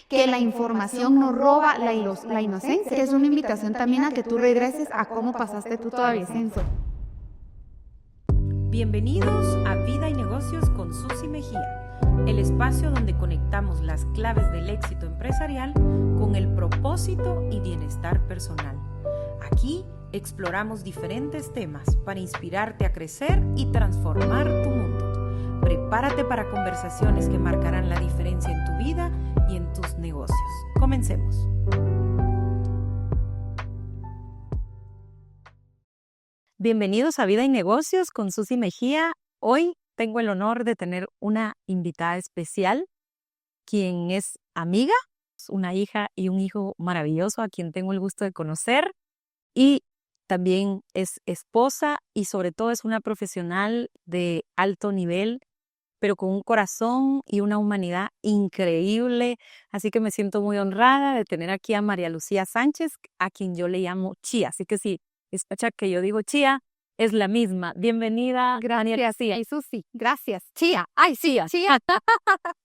que la información no roba la inocencia. Es una invitación también a que tú regreses a cómo pasaste tu adolescencia. Bienvenidos a Vida y Negocios con Susi Mejía, el espacio donde conectamos las claves del éxito empresarial con el propósito y bienestar personal. Aquí exploramos diferentes temas para inspirarte a crecer y transformar tu mundo. Prepárate para conversaciones que marcarán la diferencia en tu vida y en tus negocios. Comencemos. Bienvenidos a Vida y Negocios con Susi Mejía. Hoy tengo el honor de tener una invitada especial, quien es amiga, una hija y un hijo maravilloso a quien tengo el gusto de conocer, y también es esposa y sobre todo es una profesional de alto nivel, pero con un corazón y una humanidad increíble. Así que me siento muy honrada de tener aquí a María Lucía Sánchez, a quien yo le llamo Chía. Así que si escucha que yo digo Chía, es la misma. Bienvenida, María Lucía. Ay, Susi, gracias. Chía, ay, Chía. Chía.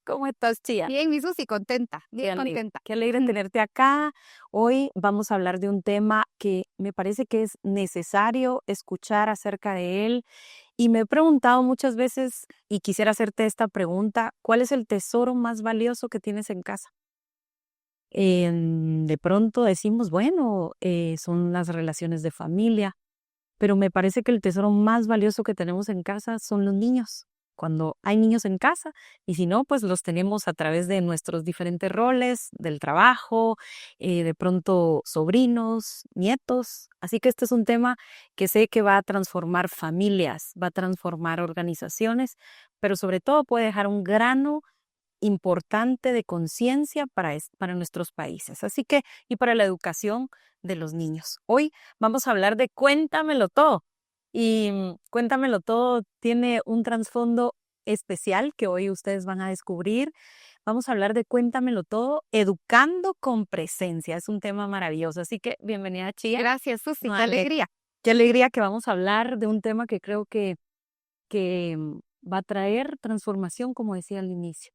¿Cómo estás, Chía? Bien, mi Susi, contenta, bien contenta. Qué alegre tenerte acá. Hoy vamos a hablar de un tema que me parece que es necesario escuchar acerca de él. Y me he preguntado muchas veces, y quisiera hacerte esta pregunta: ¿cuál es el tesoro más valioso que tienes en casa? De pronto decimos, bueno, son las relaciones de familia, pero me parece que el tesoro más valioso que tenemos en casa son los niños. Cuando hay niños en casa, y si no, pues los tenemos a través de nuestros diferentes roles, del trabajo, de pronto sobrinos, nietos. Así que este es un tema que sé que va a transformar familias, va a transformar organizaciones, pero sobre todo puede dejar un grano importante de conciencia para nuestros países. Así que, y para la educación de los niños. Hoy vamos a hablar de Cuéntamelo Todo. Y Cuéntamelo Todo tiene un trasfondo especial que hoy ustedes van a descubrir. Vamos a hablar de Cuéntamelo Todo, educando con presencia. Es un tema maravilloso. Así que bienvenida, Chía. Gracias, Susi, No, qué alegría. Qué alegría que vamos a hablar de un tema que creo que va a traer transformación, como decía al inicio.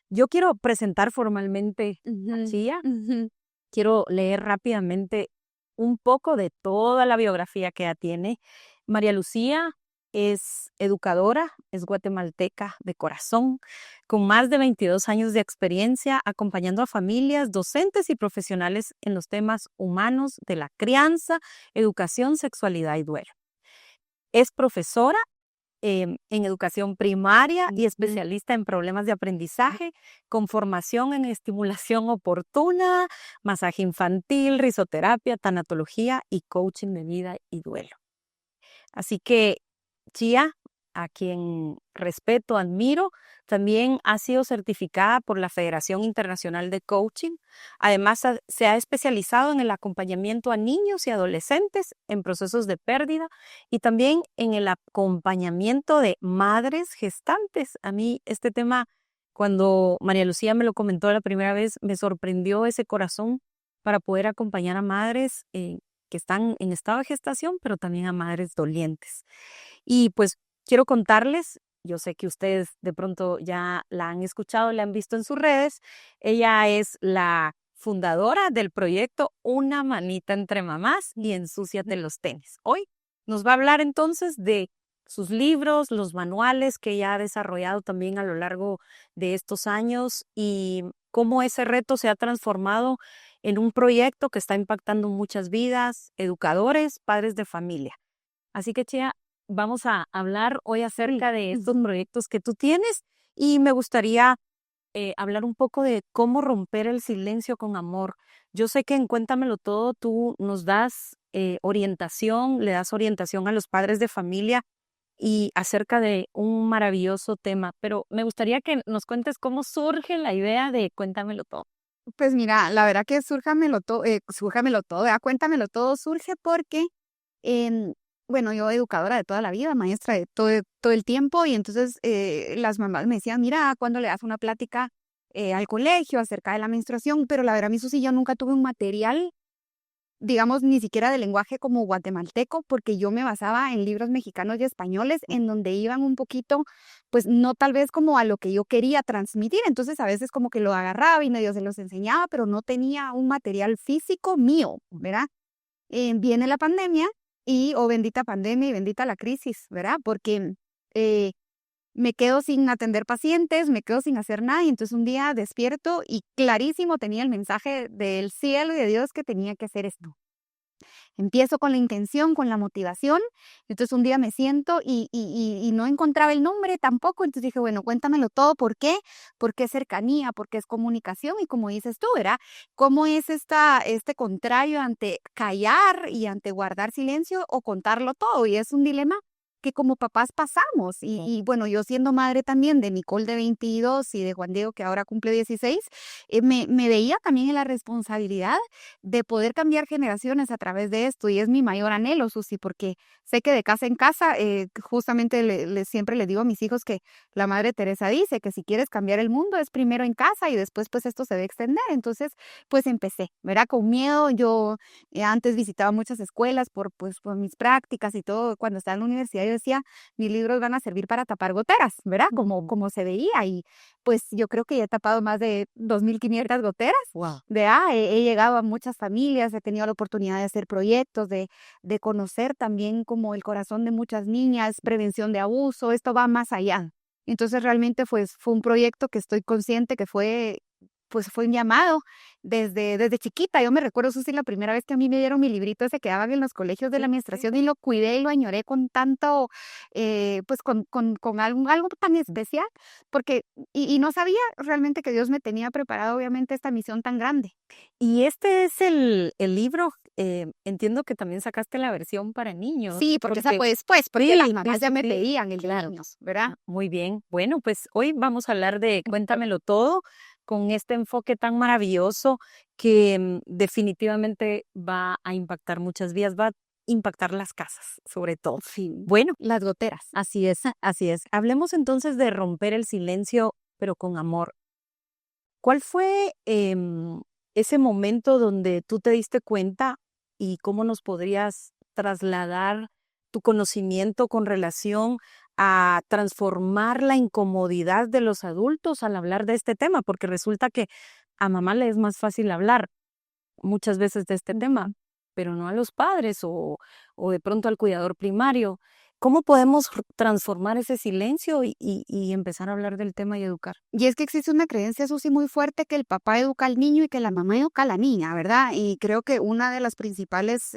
Yo quiero presentar formalmente a Chía. Quiero leer rápidamente un poco de toda la biografía que ella tiene. María Lucía es educadora, es guatemalteca de corazón, con más de 22 años de experiencia acompañando a familias, docentes y profesionales en los temas humanos de la crianza, educación, sexualidad y duelo. Es profesora en educación primaria y especialista en problemas de aprendizaje, con formación en estimulación oportuna, masaje infantil, risoterapia, tanatología y coaching de vida y duelo. Así que Chía, a quien respeto, admiro, también ha sido certificada por la Federación Internacional de Coaching. Además, se ha especializado en el acompañamiento a niños y adolescentes en procesos de pérdida y también en el acompañamiento de madres gestantes. A mí este tema, cuando María Lucía me lo comentó la primera vez, me sorprendió ese corazón para poder acompañar a madres que están en estado de gestación, pero también a madres dolientes. Y pues quiero contarles, yo sé que ustedes de pronto ya la han escuchado, la han visto en sus redes. Ella es la fundadora del proyecto Una Manita Entre Mamás y Ensúciate los Tenis. Hoy nos va a hablar entonces de sus libros, los manuales que ella ha desarrollado también a lo largo de estos años y cómo ese reto se ha transformado en un proyecto que está impactando muchas vidas, educadores, padres de familia. Así que, Chía, vamos a hablar hoy acerca de estos proyectos que tú tienes y me gustaría hablar un poco de cómo romper el silencio con amor. Yo sé que en Cuéntamelo Todo tú nos das orientación, le das orientación a los padres de familia y acerca de un maravilloso tema, pero me gustaría que nos cuentes cómo surge la idea de Cuéntamelo Todo. Pues mira, la verdad que Súrjamelo todo, Cuéntamelo Todo surge porque, bueno, yo educadora de toda la vida, maestra de todo el tiempo, y entonces las mamás me decían, mira, ¿cuándo le das una plática al colegio acerca de la menstruación? Pero la verdad, mi Susi, yo nunca tuve un material digamos, ni siquiera de lenguaje como guatemalteco, porque yo me basaba en libros mexicanos y españoles en donde iban un poquito, pues no tal vez como a lo que yo quería transmitir. Entonces a veces como que lo agarraba y medio se los enseñaba, pero no tenía un material físico mío, ¿verdad? Viene la pandemia y, oh bendita pandemia y bendita la crisis, ¿verdad? Porque eh, me quedo sin atender pacientes, me quedo sin hacer nada y entonces un día despierto y clarísimo tenía el mensaje del cielo y de Dios que tenía que hacer esto. Empiezo con la intención, con la motivación, entonces un día me siento y no encontraba el nombre tampoco, entonces dije, bueno, cuéntamelo todo, ¿por qué? ¿Por qué cercanía? ¿Por qué es comunicación? Y como dices tú, ¿verdad? ¿Cómo es este contrario ante callar y ante guardar silencio o contarlo todo? Y es un dilema que como papás pasamos. Y bueno, yo siendo madre también de Nicole de 22 y de Juan Diego que ahora cumple 16, me veía también en la responsabilidad de poder cambiar generaciones a través de esto. Y es mi mayor anhelo, Susi, porque sé que de casa en casa, justamente siempre le digo a mis hijos que la Madre Teresa dice que si quieres cambiar el mundo es primero en casa y después pues esto se va a extender. Entonces pues empecé, ¿verdad? Con miedo, yo antes visitaba muchas escuelas pues, por mis prácticas y todo. Cuando estaba en la universidad yo decía, mis libros van a servir para tapar goteras, ¿verdad? Como se veía y pues yo creo que ya he tapado más de 2.500 goteras. Wow. He llegado a muchas familias, he tenido la oportunidad de hacer proyectos, de conocer también como el corazón de muchas niñas, prevención de abuso, esto va más allá. Entonces realmente fue un proyecto que estoy consciente que pues fue un llamado desde chiquita. Yo me recuerdo, Susi, la primera vez que a mí me dieron mi librito ese que daban en los colegios de la administración y lo cuidé y lo añoré con tanto, pues con algo tan especial, porque, y no sabía realmente que Dios me tenía preparado, obviamente, esta misión tan grande. Y este es el libro, entiendo que también sacaste la versión para niños. Sí, porque esa fue después, porque sí, las mamás ya me sí, pedían el de claro. niños, ¿verdad? Muy bien. Bueno, pues hoy vamos a hablar de Cuéntamelo Todo con este enfoque tan maravilloso que definitivamente va a impactar muchas vidas, va a impactar las casas, sobre todo. Sí, Bueno, las goteras. así es, así es. Hablemos entonces de romper el silencio, pero con amor. ¿Cuál fue ese momento donde tú te diste cuenta y cómo nos podrías trasladar tu conocimiento con relación a transformar la incomodidad de los adultos al hablar de este tema? Porque resulta que a mamá le es más fácil hablar muchas veces de este tema, pero no a los padres o de pronto al cuidador primario. ¿Cómo podemos transformar ese silencio y empezar a hablar del tema y educar? Y es que existe una creencia, Susi, muy fuerte que el papá educa al niño y que la mamá educa a la niña, ¿verdad? Y creo que una de las principales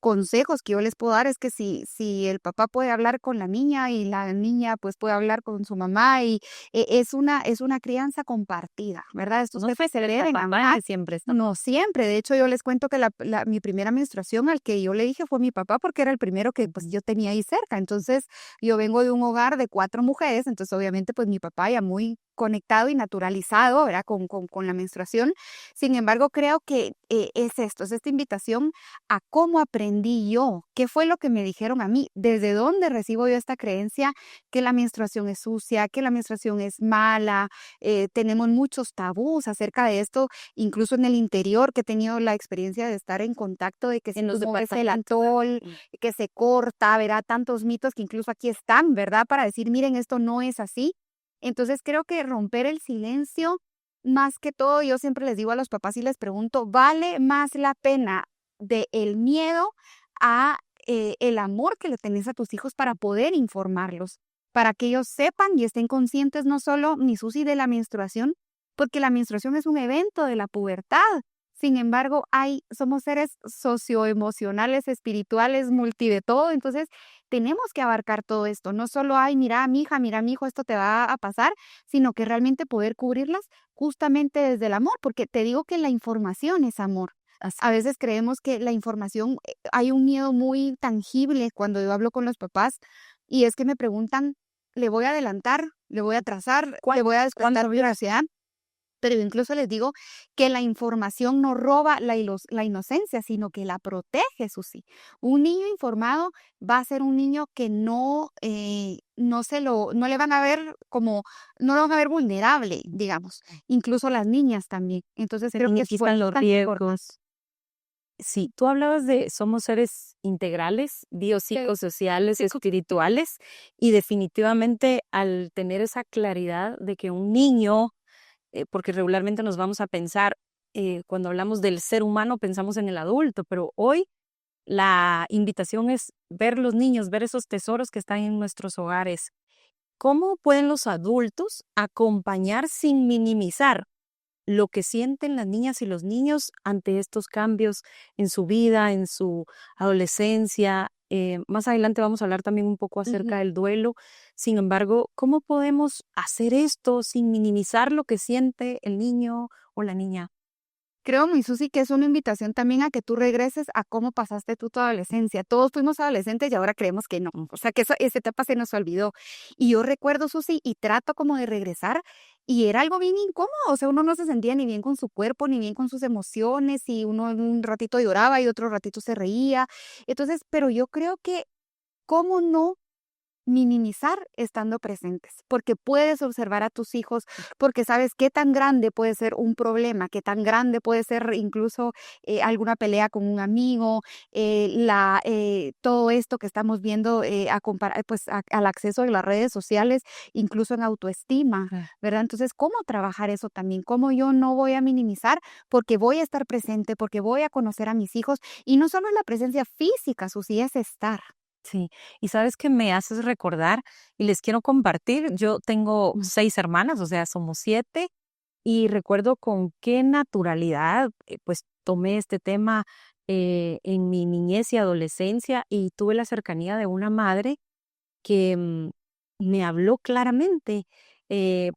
consejos que yo les puedo dar es que si el papá puede hablar con la niña y la niña pues puede hablar con su mamá y es una crianza compartida, ¿verdad? Esto No se fue ser el papá que siempre está. no siempre. De hecho, yo les cuento que mi primera menstruación al que yo le dije fue mi papá porque era el primero que pues yo tenía ahí cerca. Entonces, yo vengo de un hogar de 4 mujeres, entonces obviamente pues mi papá ya muy conectado y naturalizado, ¿verdad? Con la menstruación. Sin embargo, creo que es esto, es esta invitación a cómo aprendí yo, qué fue lo que me dijeron a mí, desde dónde recibo yo esta creencia que la menstruación es sucia, que la menstruación es mala. Tenemos muchos tabús acerca de esto, incluso en el interior, que he tenido la experiencia de estar en contacto de que si tú mueves el atol, que se corta, ¿verdad? Tantos mitos que incluso aquí están, ¿verdad? Para decir, miren, esto no es así. Entonces creo que romper el silencio, más que todo, yo siempre les digo a los papás y les pregunto, ¿vale más la pena del miedo a el amor que le tenés a tus hijos para poder informarlos, para que ellos sepan y estén conscientes no solo, ni Susi, de la menstruación, porque la menstruación es un evento de la pubertad? Sin embargo, somos seres socioemocionales, espirituales, multi de todo, entonces tenemos que abarcar todo esto. No solo hay, mira, mi hija, mira, mi hijo, esto te va a pasar, sino que realmente poder cubrirlas justamente desde el amor, porque te digo que la información es amor. A veces creemos que la información, hay un miedo muy tangible cuando yo hablo con los papás y es que me preguntan, ¿le voy a adelantar? ¿Le voy a atrasar? ¿Le voy a descontar veracidad? Pero yo incluso les digo que la información no roba la inocencia, sino que la protege, Susi. Un niño informado va a ser un niño que no le van a ver como, no lo van a ver vulnerable, digamos. Incluso las niñas también. Entonces creo que Aquí están los riesgos. Sí, tú hablabas de somos seres integrales, biopsicosociales, espirituales, y definitivamente al tener esa claridad de que un niño, porque regularmente nos vamos a pensar, cuando hablamos del ser humano, pensamos en el adulto, pero hoy la invitación es ver los niños, ver esos tesoros que están en nuestros hogares. ¿Cómo pueden los adultos acompañar sin minimizar lo que sienten las niñas y los niños ante estos cambios en su vida, en su adolescencia? Más adelante vamos a hablar también un poco acerca del duelo. Sin embargo, ¿cómo podemos hacer esto sin minimizar lo que siente el niño o la niña? Creo, mi Susi, que es una invitación también a que tú regreses a cómo pasaste tú tu adolescencia. Todos fuimos adolescentes y ahora creemos que no. O sea, que esa etapa se nos olvidó. Y yo recuerdo, Susi, y trato como de regresar, y era algo bien incómodo. O sea, uno no se sentía ni bien con su cuerpo, ni bien con sus emociones, y uno en un ratito lloraba y otro ratito se reía. Entonces, pero yo creo que, ¿cómo no minimizar estando presentes? Porque puedes observar a tus hijos, porque sabes qué tan grande puede ser un problema, qué tan grande puede ser incluso alguna pelea con un amigo, todo esto que estamos viendo al acceso de las redes sociales, incluso en autoestima, Ah. ¿verdad? Entonces, ¿cómo trabajar eso también? ¿Cómo yo no voy a minimizar? Porque voy a estar presente, porque voy a conocer a mis hijos, y no solo es la presencia física, Susi, es estar. Sí, y sabes que me haces recordar y les quiero compartir, yo tengo 6 hermanas, o sea, somos 7, y recuerdo con qué naturalidad, pues, tomé este tema, en mi niñez y adolescencia, y tuve la cercanía de una madre que, me habló claramente.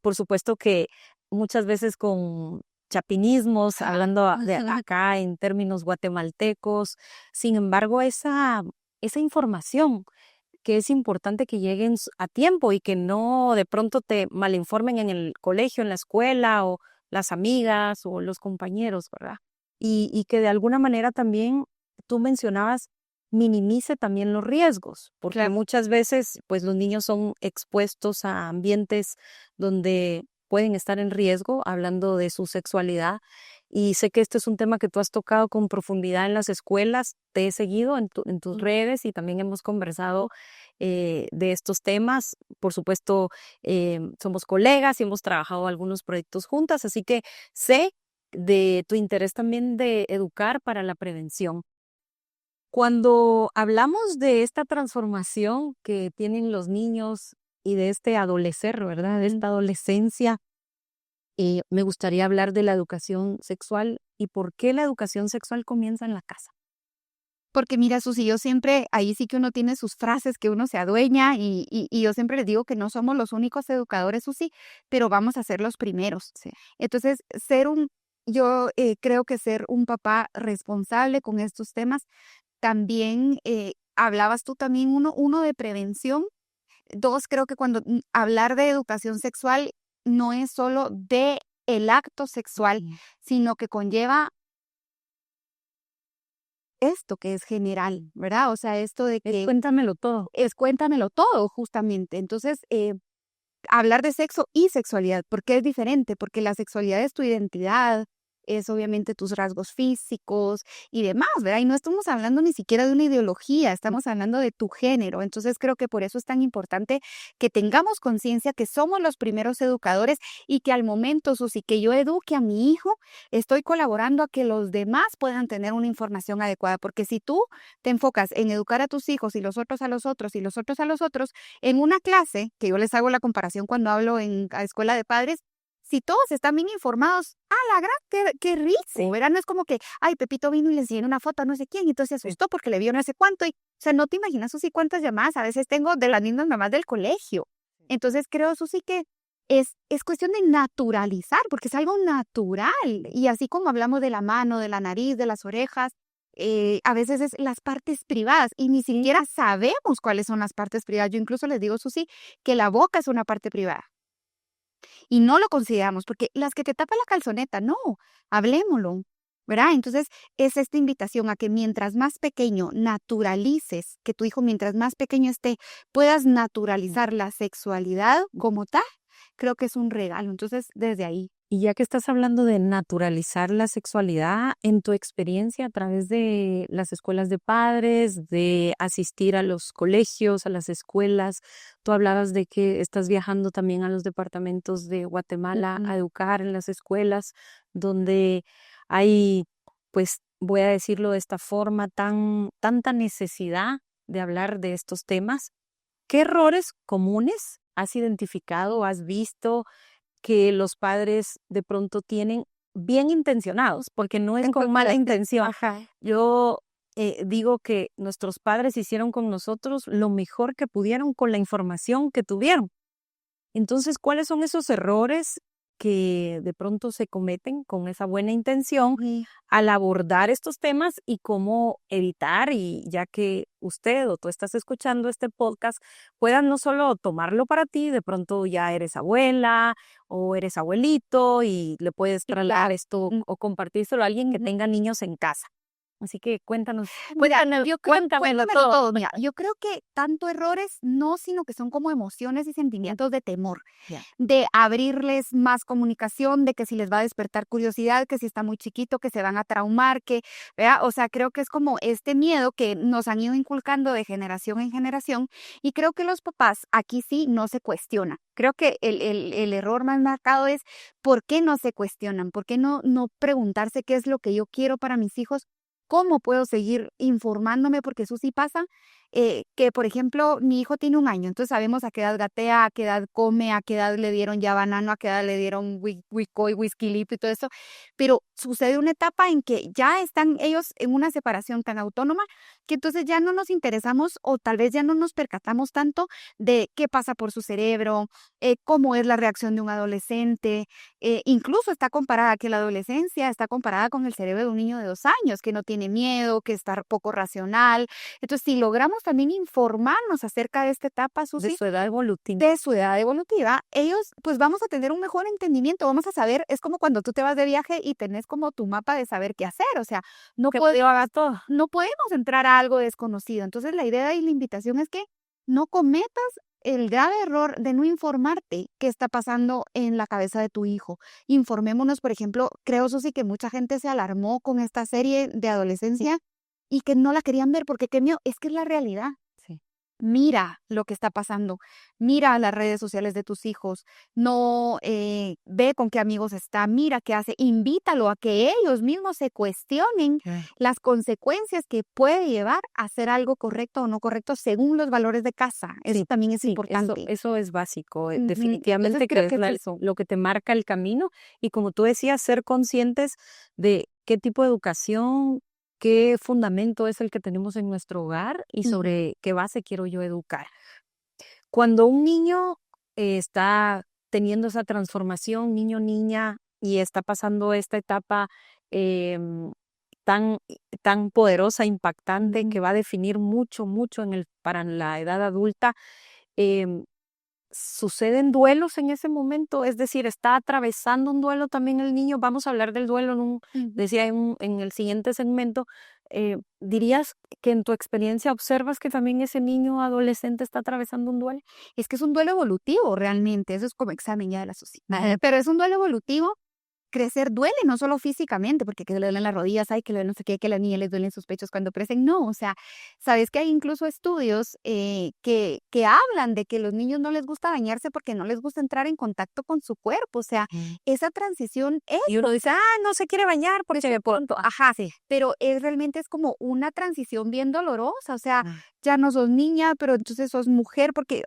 Por supuesto que muchas veces con chapinismos, hablando de acá en términos guatemaltecos. Sin embargo, esa información que es importante que lleguen a tiempo y que no de pronto te malinformen en el colegio, en la escuela, o las amigas o los compañeros, ¿verdad? Y que de alguna manera también tú mencionabas, minimice también los riesgos, porque Claro. muchas veces pues los niños son expuestos a ambientes donde pueden estar en riesgo, hablando de su sexualidad. Y sé que este es un tema que tú has tocado con profundidad en las escuelas, te he seguido en tus redes y también hemos conversado de estos temas. Por supuesto, somos colegas y hemos trabajado algunos proyectos juntas, así que sé de tu interés también de educar para la prevención. Cuando hablamos de esta transformación que tienen los niños y de este adolecer, ¿verdad? De esta adolescencia, me gustaría hablar de la educación sexual y por qué la educación sexual comienza en la casa. Porque mira, Susi, yo siempre, ahí sí que uno tiene sus frases que uno se adueña, y yo siempre les digo que no somos los únicos educadores, Susi, pero vamos a ser los primeros. Sí. Entonces, yo creo que ser un papá responsable con estos temas, también hablabas tú también, uno de prevención. Dos, creo que cuando hablar de educación sexual no es solo de el acto sexual, sino que conlleva esto que es general, ¿verdad? O sea, esto de que Cuéntamelo todo. es cuéntamelo todo, justamente. Entonces, hablar de sexo y sexualidad, ¿por qué es diferente? Porque la sexualidad es tu identidad, es obviamente tus rasgos físicos y demás, ¿verdad? Y no estamos hablando ni siquiera de una ideología, estamos hablando de tu género. Entonces creo que por eso es tan importante que tengamos conciencia que somos los primeros educadores, y que al momento, Susi, que yo eduque a mi hijo, estoy colaborando a que los demás puedan tener una información adecuada. Porque si tú te enfocas en educar a tus hijos y los otros a los otros y los otros a los otros, en una clase, que yo les hago la comparación cuando hablo en a escuela de padres, si todos están bien informados, la gran, qué rico, ¿verdad? No es como que, ay, Pepito vino y le enseñó una foto a no sé quién, y entonces se asustó porque le vio no sé cuánto, o sea, no te imaginas, Susi, cuántas llamadas a veces tengo de las mismas mamás del colegio. Entonces creo, Susi, que es cuestión de naturalizar, porque es algo natural, y así como hablamos de la mano, de la nariz, de las orejas, a veces es las partes privadas, y ni siquiera sabemos cuáles son las partes privadas. Yo incluso les digo, Susi, que la boca es una parte privada, y no lo consideramos, porque las que te tapa la calzoneta, no, hablémoslo, ¿verdad? Entonces, es esta invitación a que mientras más pequeño naturalices, que tu hijo mientras más pequeño esté, puedas naturalizar la sexualidad como tal, creo que es un regalo. Entonces, desde ahí. Y ya que estás hablando de naturalizar la sexualidad, en tu experiencia a través de las escuelas de padres, de asistir a los colegios, a las escuelas, tú hablabas de que estás viajando también a los departamentos de Guatemala a educar en las escuelas, donde hay, pues voy a decirlo de esta forma, tanta necesidad de hablar de estos temas. ¿Qué errores comunes has identificado, has visto que los padres de pronto tienen bien intencionados, porque no es con mala intención? Ajá. Yo digo que nuestros padres hicieron con nosotros lo mejor que pudieron con la información que tuvieron. Entonces, ¿cuáles son esos errores que de pronto se cometen con esa buena intención al abordar estos temas y cómo evitar, y ya que usted o tú estás escuchando este podcast, puedan no solo tomarlo para ti, de pronto ya eres abuela o eres abuelito y le puedes trasladar esto o compartírselo a alguien que tenga niños en casa? Así que cuéntanos. Cuéntamelo todo. Mira, yo creo que tanto errores no, sino que son como emociones y sentimientos de temor, de abrirles más comunicación, de que si les va a despertar curiosidad, que si está muy chiquito, que se van a traumar, que, ¿vea? O sea, creo que es como este miedo que nos han ido inculcando de generación en generación, y creo que los papás aquí sí no se cuestionan. Creo que el error más marcado es por qué no se cuestionan, por qué no preguntarse qué es lo que yo quiero para mis hijos. ¿Cómo puedo seguir informándome? Porque eso sí pasa, que por ejemplo, mi hijo tiene 1 año, entonces sabemos a qué edad gatea, a qué edad come, a qué edad le dieron ya banano, a qué edad le dieron Wicoy, Whisky Lip y todo eso, pero sucede una etapa en que ya están ellos en una separación tan autónoma que entonces ya no nos interesamos o tal vez ya no nos percatamos tanto de qué pasa por su cerebro, cómo es la reacción de un adolescente. Incluso está comparada que la adolescencia está comparada con el cerebro de un niño de 2 años, que no tiene miedo, que está poco racional. Entonces, si logramos también informarnos acerca de esta etapa, Susi, De su edad evolutiva. de su edad evolutiva, ellos pues vamos a tener un mejor entendimiento, vamos a saber, es como cuando tú te vas de viaje y tenés como tu mapa de saber qué hacer, o sea, no podemos entrar a algo desconocido. Entonces, la idea y la invitación es que no cometas el grave error de no informarte qué está pasando en la cabeza de tu hijo. Informémonos, por ejemplo, creo, Susi, que mucha gente se alarmó con esta serie de adolescencia y que no la querían ver porque qué miedo, es que es la realidad. Sí. Mira lo que está pasando, mira las redes sociales de tus hijos, no ve con qué amigos está, mira qué hace, invítalo a que ellos mismos se cuestionen las consecuencias que puede llevar a hacer algo correcto o no correcto según los valores de casa. Eso también es importante. Eso es básico, Ujú. definitivamente Entonces, creo que es que eso. lo que te marca el camino, y como tú decías, ser conscientes de qué tipo de educación, qué fundamento es el que tenemos en nuestro hogar y sobre qué base quiero yo educar. Cuando un niño está teniendo esa transformación, niño, niña, y está pasando esta etapa em, tan poderosa, impactante, que va a definir mucho, mucho para la edad adulta, em, ¿suceden duelos en ese momento? Es decir, ¿está atravesando un duelo también el niño? Vamos a hablar del duelo decía en el siguiente segmento. ¿Dirías que en tu experiencia observas que también ese niño adolescente está atravesando un duelo? Es que es un duelo evolutivo realmente, eso es como examen ya de la sociedad, pero es un duelo evolutivo. Crecer duele, no solo físicamente, porque que le duelen las rodillas, hay que le duelen no sé qué, que a las niñas les duelen sus pechos cuando crecen. No, o sea, sabes que hay incluso estudios que hablan de que los niños no les gusta bañarse porque no les gusta entrar en contacto con su cuerpo. O sea, esa transición es. Y uno dice, no se quiere bañar porque de pronto, Ajá, sí, pero realmente es como una transición bien dolorosa. O sea, ya no sos niña, pero entonces sos mujer, porque,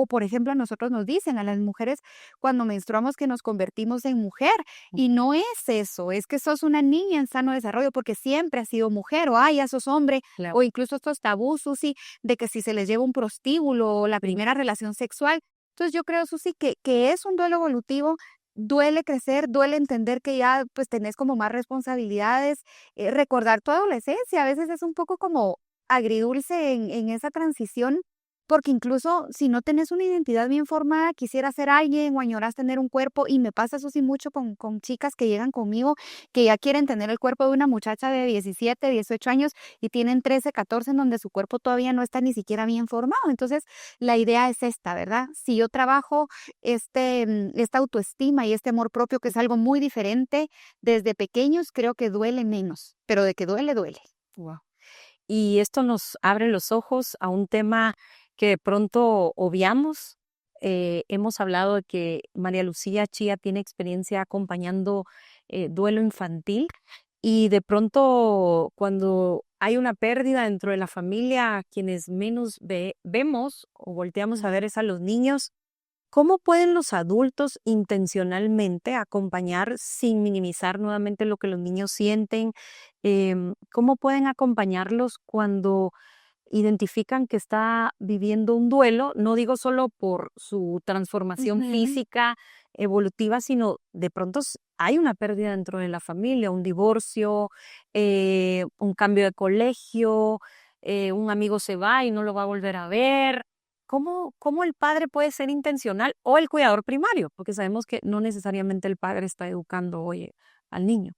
por ejemplo, a nosotros nos dicen, a las mujeres, cuando menstruamos, que nos convertimos en mujer. Y no es eso, es que sos una niña en sano desarrollo porque siempre has sido mujer, o ya sos hombre, o incluso estos tabús, Susi, de que si se les lleva un prostíbulo o la primera relación sexual. Entonces yo creo, Susi, que es un duelo evolutivo. Duele crecer, duele entender que ya pues tenés como más responsabilidades, recordar tu adolescencia, a veces es un poco como agridulce en esa transición, porque incluso si no tenés una identidad bien formada, quisieras ser alguien o añoras tener un cuerpo, y me pasa eso sí mucho con chicas que llegan conmigo, que ya quieren tener el cuerpo de una muchacha de 17, 18 años y tienen 13, 14, en donde su cuerpo todavía no está ni siquiera bien formado. Entonces, la idea es esta, ¿verdad? Si yo trabajo esta autoestima y este amor propio, que es algo muy diferente desde pequeños, creo que duele menos, pero de que duele, duele. Wow. Y esto nos abre los ojos a un tema que de pronto obviamos. Hemos hablado de que María Lucía Chía tiene experiencia acompañando duelo infantil, y de pronto cuando hay una pérdida dentro de la familia, quienes menos vemos o volteamos a ver es a los niños. ¿Cómo pueden los adultos intencionalmente acompañar sin minimizar nuevamente lo que los niños sienten? ¿Cómo pueden acompañarlos cuando identifican que está viviendo un duelo? No digo solo por su transformación física, evolutiva, sino de pronto hay una pérdida dentro de la familia, un divorcio, un cambio de colegio, un amigo se va y no lo va a volver a ver. ¿Cómo el padre puede ser intencional, o el cuidador primario? Porque sabemos que no necesariamente el padre está educando hoy al niño.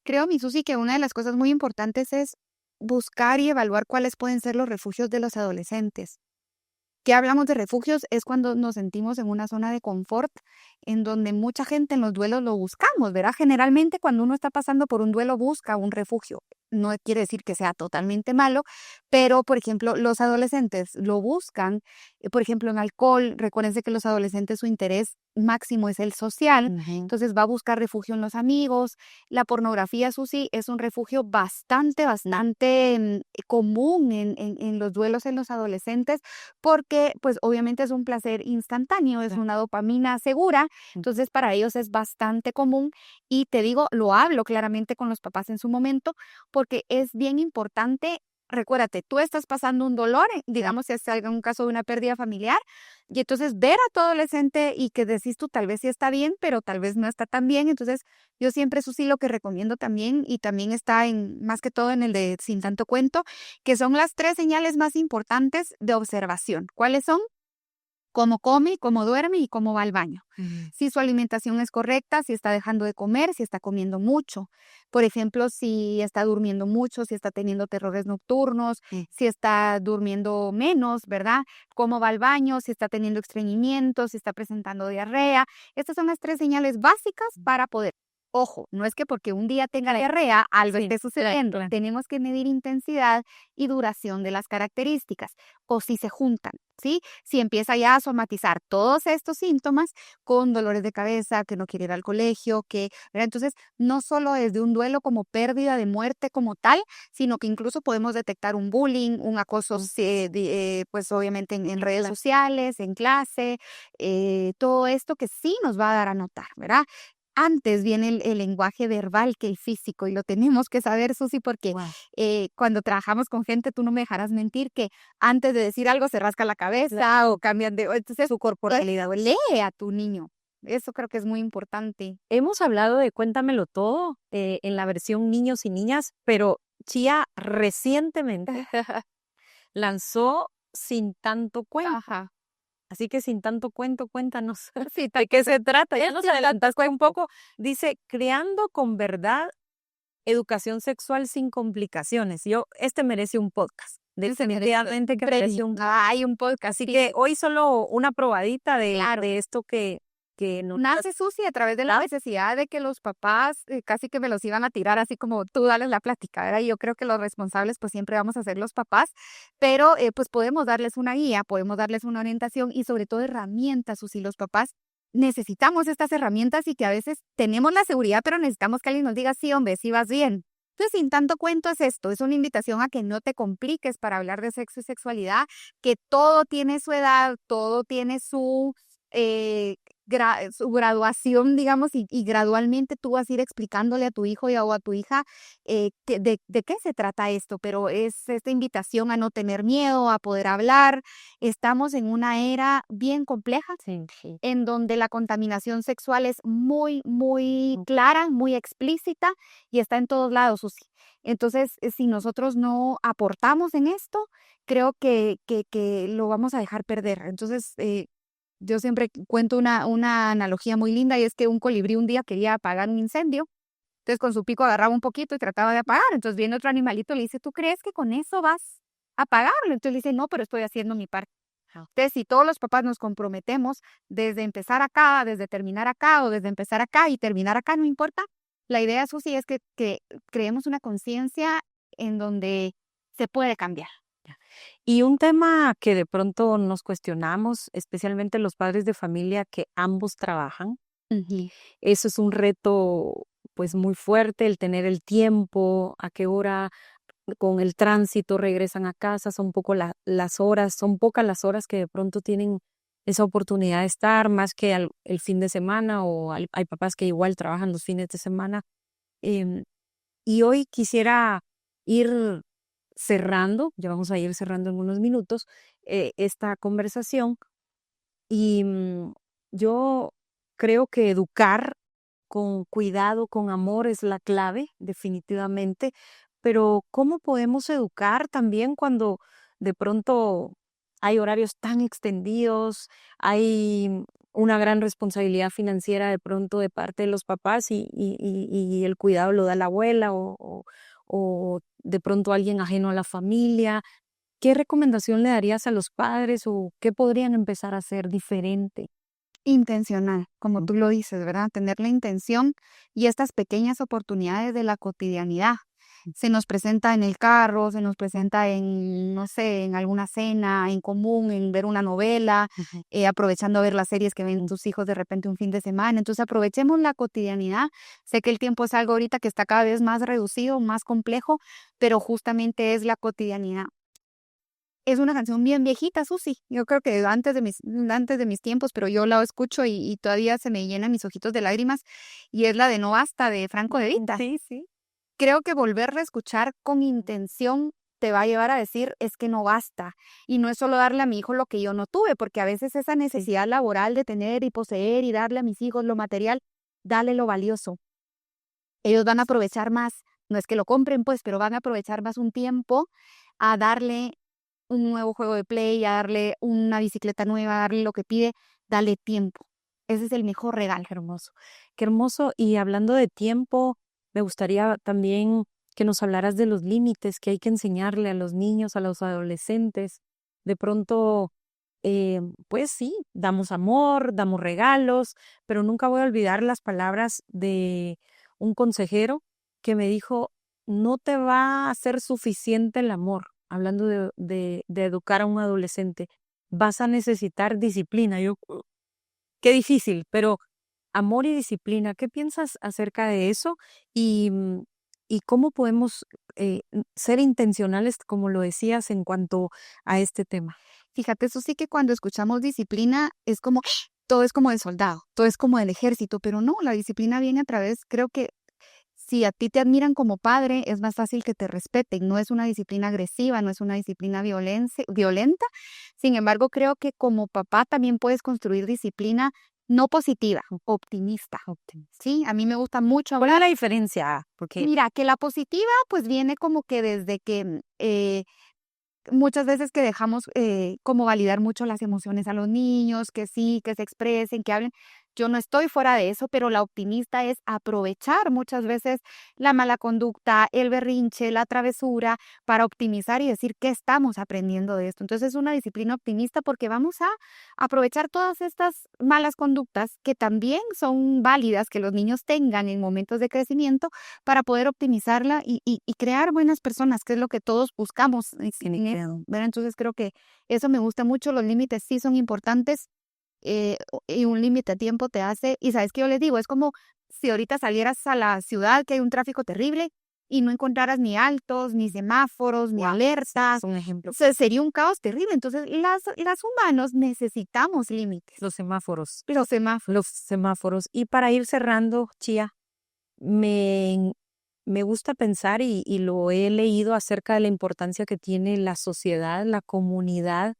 Creo, mi Susi, que una de las cosas muy importantes es buscar y evaluar cuáles pueden ser los refugios de los adolescentes. ¿Qué hablamos de refugios? Es cuando nos sentimos en una zona de confort, en donde mucha gente en los duelos lo buscamos, ¿verdad? Generalmente cuando uno está pasando por un duelo busca un refugio. No quiere decir que sea totalmente malo, pero por ejemplo, los adolescentes lo buscan, por ejemplo, en alcohol. Recuérdense que los adolescentes, su interés máximo es el social, entonces va a buscar refugio en los amigos. La pornografía, Susi, es un refugio bastante común en los duelos en los adolescentes, porque pues obviamente es un placer instantáneo, es una dopamina segura, entonces para ellos es bastante común. Y te digo, lo hablo claramente con los papás en su momento, porque es bien importante. Recuérdate, tú estás pasando un dolor, digamos si es un caso de una pérdida familiar, y entonces ver a tu adolescente y que decís tú, tal vez sí está bien, pero tal vez no está tan bien. Entonces yo siempre, eso sí, lo que recomiendo también, y también está más que todo en el de Sin Tanto Cuento, que son las 3 señales más importantes de observación. ¿Cuáles son? Cómo come, cómo duerme y cómo va al baño. Si su alimentación es correcta, si está dejando de comer, si está comiendo mucho. Por ejemplo, si está durmiendo mucho, si está teniendo terrores nocturnos, si está durmiendo menos, ¿verdad? Cómo va al baño, si está teniendo estreñimiento, si está presentando diarrea. Estas son las 3 señales básicas para poder. Ojo, no es que porque un día tenga diarrea algo esté sucediendo. Claro. Tenemos que medir intensidad y duración de las características, o si se juntan, ¿sí? Si empieza ya a somatizar todos estos síntomas con dolores de cabeza, que no quiere ir al colegio, ¿verdad? Entonces, no solo es de un duelo como pérdida de muerte como tal, sino que incluso podemos detectar un bullying, un acoso, pues obviamente en redes sociales, en clase, todo esto que sí nos va a dar a notar, ¿verdad? Antes viene el lenguaje verbal que el físico, y lo tenemos que saber, Susi, porque cuando trabajamos con gente, tú no me dejarás mentir que antes de decir algo se rasca la cabeza o cambian entonces Su corporalidad. lee a tu niño. Eso creo que es muy importante. Hemos hablado de Cuéntamelo Todo en la versión niños y niñas, pero Chía recientemente lanzó Sin Tanto Cuento. Ajá. Así que sin tanto cuento, cuéntanos Sí, de qué se trata. Ya nos adelantaste un poco. Dice, creando con verdad educación sexual sin complicaciones. Merece un podcast. Definitivamente que merece hay un podcast. Así que hoy solo una probadita de esto que nos nace, Susi, a través de la necesidad de que los papás casi que me los iban a tirar, así como tú dales la plática, ¿verdad? Y yo creo que los responsables pues siempre vamos a ser los papás, pero pues podemos darles una guía, podemos darles una orientación y sobre todo herramientas, Susi. Los papás necesitamos estas herramientas, y que a veces tenemos la seguridad, pero necesitamos que alguien nos diga, sí, hombre, sí vas bien. Entonces, Sin Tanto Cuento es esto, es una invitación a que no te compliques para hablar de sexo y sexualidad, que todo tiene su edad, todo tiene su su graduación, digamos, y gradualmente tú vas a ir explicándole a tu hijo o a tu hija de qué se trata esto, pero es esta invitación a no tener miedo, a poder hablar. Estamos en una era bien compleja Sí, sí. en donde la contaminación sexual es muy, muy clara, muy explícita y está en todos lados, Susi. Entonces, si nosotros no aportamos en esto, creo que lo vamos a dejar perder. Entonces, yo siempre cuento una analogía muy linda y es que un colibrí un día quería apagar un incendio, entonces con su pico agarraba un poquito y trataba de apagar, entonces viene otro animalito y le dice, ¿tú crees que con eso vas a apagarlo? Entonces le dice, no, pero estoy haciendo mi parte. Entonces, si todos los papás nos comprometemos desde empezar acá, desde terminar acá o desde empezar acá y terminar acá, no importa, la idea, Susi, es que creemos una conciencia en donde se puede cambiar. Y un tema que de pronto nos cuestionamos, especialmente los padres de familia que ambos trabajan, Ujú. eso es un reto pues muy fuerte, el tener el tiempo, a qué hora con el tránsito regresan a casa, son poco las horas, son pocas las horas que de pronto tienen esa oportunidad de estar, más que el fin de semana, o hay papás que igual trabajan los fines de semana. Em, y hoy quisiera ir cerrando, ya vamos a ir cerrando en unos minutos, esta conversación. Y yo creo que educar con cuidado, con amor es la clave, definitivamente. Pero ¿cómo podemos educar también cuando de pronto hay horarios tan extendidos, hay una gran responsabilidad financiera de pronto de parte de los papás y el cuidado lo da la abuela o de pronto alguien ajeno a la familia? ¿Qué recomendación le darías a los padres o qué podrían empezar a hacer diferente? Intencional, como Mm. tú lo dices, ¿verdad? Tener la intención y estas pequeñas oportunidades de la cotidianidad. Se nos presenta en el carro, se nos presenta en, no sé, en alguna cena en común, en ver una novela, Ujú. aprovechando a ver las series que ven tus hijos de repente un fin de semana. Entonces aprovechemos la cotidianidad. Sé que el tiempo es algo ahorita que está cada vez más reducido, más complejo, pero justamente es la cotidianidad. Es una canción bien viejita, Susi. Yo creo que antes de mis tiempos, pero yo la escucho y todavía se me llenan mis ojitos de lágrimas, y es la de No basta, de Franco De Vita. Sí, sí. Creo que volverla a escuchar con intención te va a llevar a decir: "Es que no basta". Y no es solo darle a mi hijo lo que yo no tuve, porque a veces esa Sí. necesidad laboral de tener y poseer y darle a mis hijos lo material, dale lo valioso. Ellos van a aprovechar más, no es que lo compren, pues, pero van a aprovechar más un tiempo a darle un nuevo juego de Play, a darle una bicicleta nueva, a darle lo que pide, dale tiempo. Ese es el mejor regalo. Qué hermoso, qué hermoso. Y hablando de tiempo, me gustaría también que nos hablaras de los límites que hay que enseñarle a los niños, a los adolescentes. De pronto, pues sí, damos amor, damos regalos, pero nunca voy a olvidar las palabras de un consejero que me dijo, no te va a ser suficiente el amor, hablando de educar a un adolescente, vas a necesitar disciplina. Yo, qué difícil, pero amor y disciplina, ¿qué piensas acerca de eso? Y, y cómo podemos ser intencionales, como lo decías, en cuanto a este tema. Fíjate, eso sí que cuando escuchamos disciplina es como, todo es como el soldado, todo es como el ejército, pero no, la disciplina viene a través, creo que si a ti te admiran como padre, es más fácil que te respeten. No es una disciplina agresiva, no es una disciplina violenta. Sin embargo, creo que como papá también puedes construir disciplina no positiva, optimista. Optimista. Sí, a mí me gusta mucho ¿Cuál es hablar. la diferencia? Porque Mira, que la positiva pues viene como que desde que muchas veces que dejamos, como validar mucho las emociones a los niños, que sí, que se expresen, que hablen. Yo no estoy fuera de eso, pero la optimista es aprovechar muchas veces la mala conducta, el berrinche, la travesura, para optimizar y decir qué estamos aprendiendo de esto. Entonces, es una disciplina optimista porque vamos a aprovechar todas estas malas conductas que también son válidas que los niños tengan en momentos de crecimiento para poder optimizarla y crear buenas personas, que es lo que todos buscamos tiene en que esto, ¿verdad? Entonces creo que eso me gusta mucho, los límites sí son importantes, y un límite a tiempo te hace, y sabes qué yo les digo, es como si ahorita salieras a la ciudad que hay un tráfico terrible y no encontraras ni altos, ni semáforos, ni alertas. Es un ejemplo. O sea, sería un caos terrible. Entonces, las humanos necesitamos límites. Los semáforos. Los semáforos. Los semáforos. Y para ir cerrando, Chía, me gusta pensar y lo he leído acerca de la importancia que tiene la sociedad, la comunidad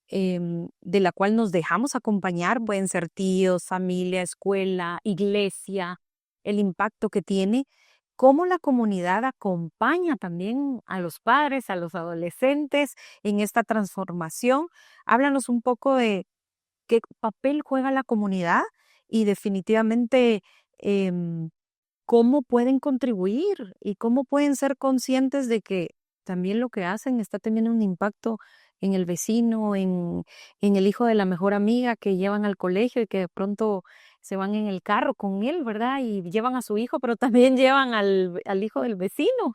de la cual nos dejamos acompañar, pueden ser tíos, familia, escuela, iglesia, el impacto que tiene, cómo la comunidad acompaña también a los padres, a los adolescentes en esta transformación. Háblanos un poco de qué papel juega la comunidad y definitivamente em, cómo pueden contribuir y cómo pueden ser conscientes de que también lo que hacen está teniendo un impacto en el vecino, en el hijo de la mejor amiga que llevan al colegio y que de pronto se van en el carro con él, ¿verdad? Y llevan a su hijo, pero también llevan al hijo del vecino.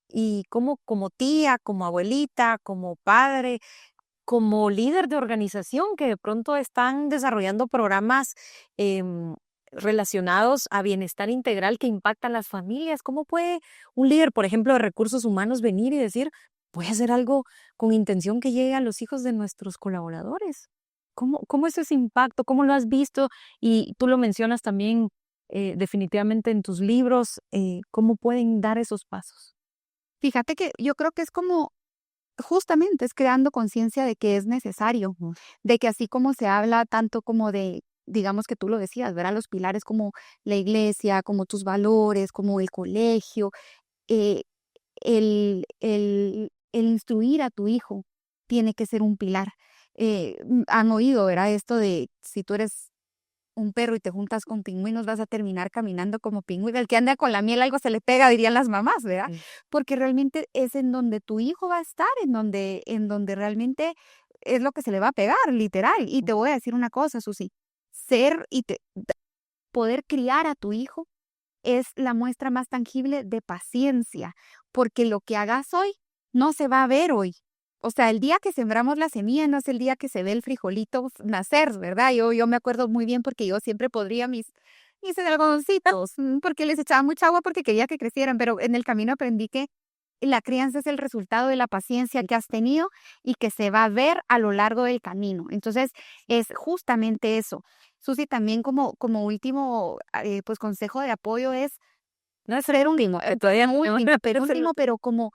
Y como tía, como abuelita, como padre, como líder de organización que de pronto están desarrollando programas relacionados a bienestar integral que impactan las familias. ¿Cómo puede un líder, por ejemplo, de recursos humanos venir y decir, voy a hacer algo con intención que llegue a los hijos de nuestros colaboradores? ¿Cómo es ese impacto? ¿Cómo lo has visto? Y tú lo mencionas también definitivamente en tus libros. ¿Cómo pueden dar esos pasos? Fíjate que yo creo que es como, justamente es creando conciencia de que es necesario, de que así como se habla tanto como de, digamos que tú lo decías, ¿verdad? Los pilares como la iglesia, como tus valores, como el colegio, eh, el instruir a tu hijo tiene que ser un pilar. Han oído, ¿verdad? Esto de si tú eres un perro y te juntas con pingüinos, vas a terminar caminando como pingüino. El que anda con la miel algo se le pega, dirían las mamás, ¿verdad? Porque realmente es en donde tu hijo va a estar, en donde realmente es lo que se le va a pegar, literal. Y te voy a decir una cosa, Susi, poder criar a tu hijo es la muestra más tangible de paciencia, porque lo que hagas hoy no se va a ver hoy. O sea, el día que sembramos la semilla no es el día que se ve el frijolito nacer, ¿verdad? Yo me acuerdo muy bien porque yo siempre podría mis algodoncitos, porque les echaba mucha agua porque quería que crecieran, pero en el camino aprendí que la crianza es el resultado de la paciencia que has tenido y que se va a ver a lo largo del camino. Entonces, es justamente eso. Susi, también como último pues consejo de apoyo es No es ser último, todavía no último, pero como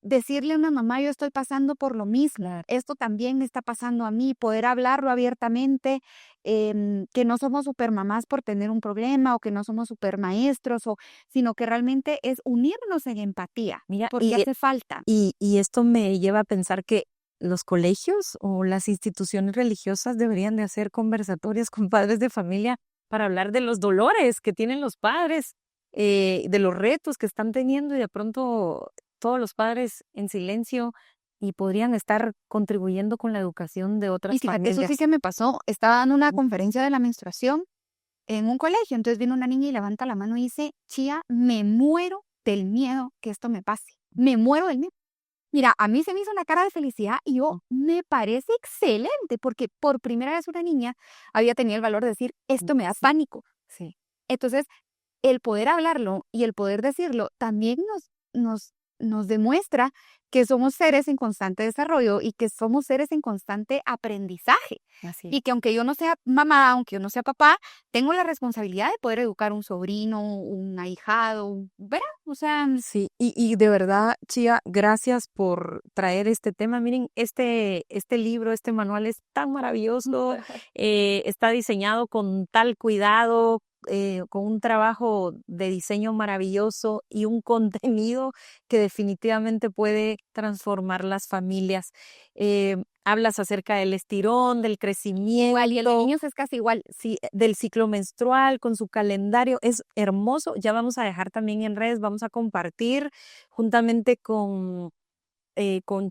decirle a una mamá, yo estoy pasando por lo mismo, esto también me está pasando a mí, poder hablarlo abiertamente, que no somos supermamás por tener un problema o que no somos supermaestros, sino que realmente es unirnos en empatía, Mira, porque hace falta. y esto me lleva a pensar que los colegios o las instituciones religiosas deberían de hacer conversatorios con padres de familia para hablar de los dolores que tienen los padres, de los retos que están teniendo y de pronto todos los padres en silencio y podrían estar contribuyendo con la educación de otras Y fíjate, familias. eso sí que me pasó, estaba dando una conferencia de la menstruación en un colegio, entonces viene una niña y levanta la mano y dice, Chía, me muero del miedo que esto me pase, me muero del miedo. Mira, a mí se me hizo una cara de felicidad y yo, me parece excelente, porque por primera vez una niña había tenido el valor de decir, esto me da pánico. Sí. Entonces, el poder hablarlo y el poder decirlo también nos demuestra que somos seres en constante desarrollo y que somos seres en constante aprendizaje. Así es. Y que aunque yo no sea mamá, aunque yo no sea papá, tengo la responsabilidad de poder educar un sobrino, un ahijado, ¿verdad? O sea, Sí, y de verdad, Chía, gracias por traer este tema. Miren, este libro, este manual es tan maravilloso, está diseñado con tal cuidado, con un trabajo de diseño maravilloso y un contenido que definitivamente puede transformar las familias. Hablas acerca del estirón, del crecimiento. igual, y el de niños es casi igual. Sí, del ciclo menstrual con su calendario, es hermoso. Ya vamos a dejar también en redes, vamos a compartir juntamente con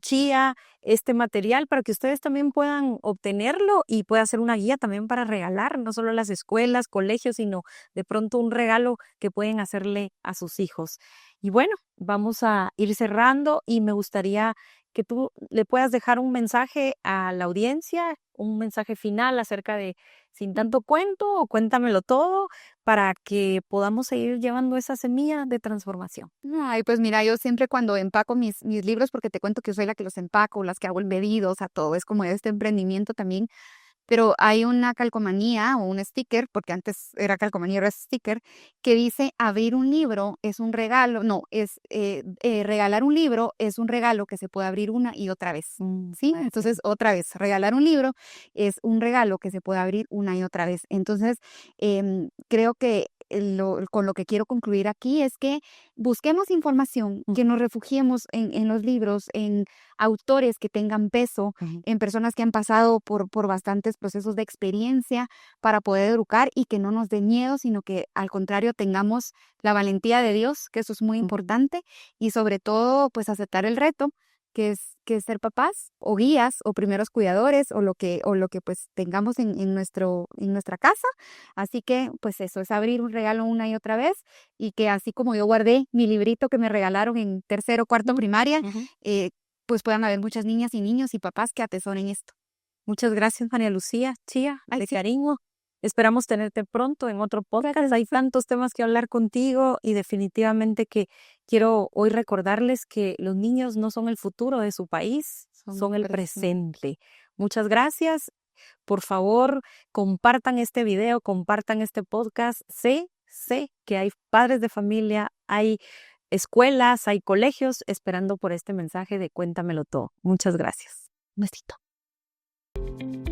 Chía este material para que ustedes también puedan obtenerlo y pueda ser una guía también para regalar, no solo a las escuelas, colegios, sino de pronto un regalo que pueden hacerle a sus hijos. Y bueno, vamos a ir cerrando y me gustaría que tú le puedas dejar un mensaje a la audiencia, un mensaje final acerca de Sin Tanto Cuento o Cuéntamelo Todo, para que podamos seguir llevando esa semilla de transformación. Ay, pues mira, yo siempre cuando empaco mis libros, porque te cuento que soy la que los empaco, las que hago el medido, o sea, todo es como este emprendimiento también. Pero hay una calcomanía o un sticker, porque antes era calcomanía, ahora es sticker, que dice abrir un libro es un regalo, no, es regalar un libro es un regalo que se puede abrir una y otra vez, ¿sí? Entonces, otra vez, regalar un libro es un regalo que se puede abrir una y otra vez. Entonces, creo que con lo que quiero concluir aquí es que busquemos información, que nos refugiemos en los libros, en autores que tengan peso, en personas que han pasado por bastantes procesos de experiencia para poder educar y que no nos dé miedo, sino que al contrario tengamos la valentía de Dios, que eso es muy importante, y sobre todo pues aceptar el reto que es ser papás o guías o primeros cuidadores o lo que pues tengamos en nuestra casa. Así que pues eso es abrir un regalo una y otra vez y que así como yo guardé mi librito que me regalaron en tercero o cuarto primaria, pues puedan haber muchas niñas y niños y papás que atesoren esto. Muchas gracias, María Lucía, Chía, de cariño. Esperamos tenerte pronto en otro podcast. Hay tantos temas que hablar contigo y definitivamente que quiero hoy recordarles que los niños no son el futuro de su país, son el presente. Muchas gracias. Por favor, compartan este video, compartan este podcast. Sé que hay padres de familia, hay escuelas, hay colegios esperando por este mensaje de Cuéntamelo Todo. Muchas gracias. Un besito.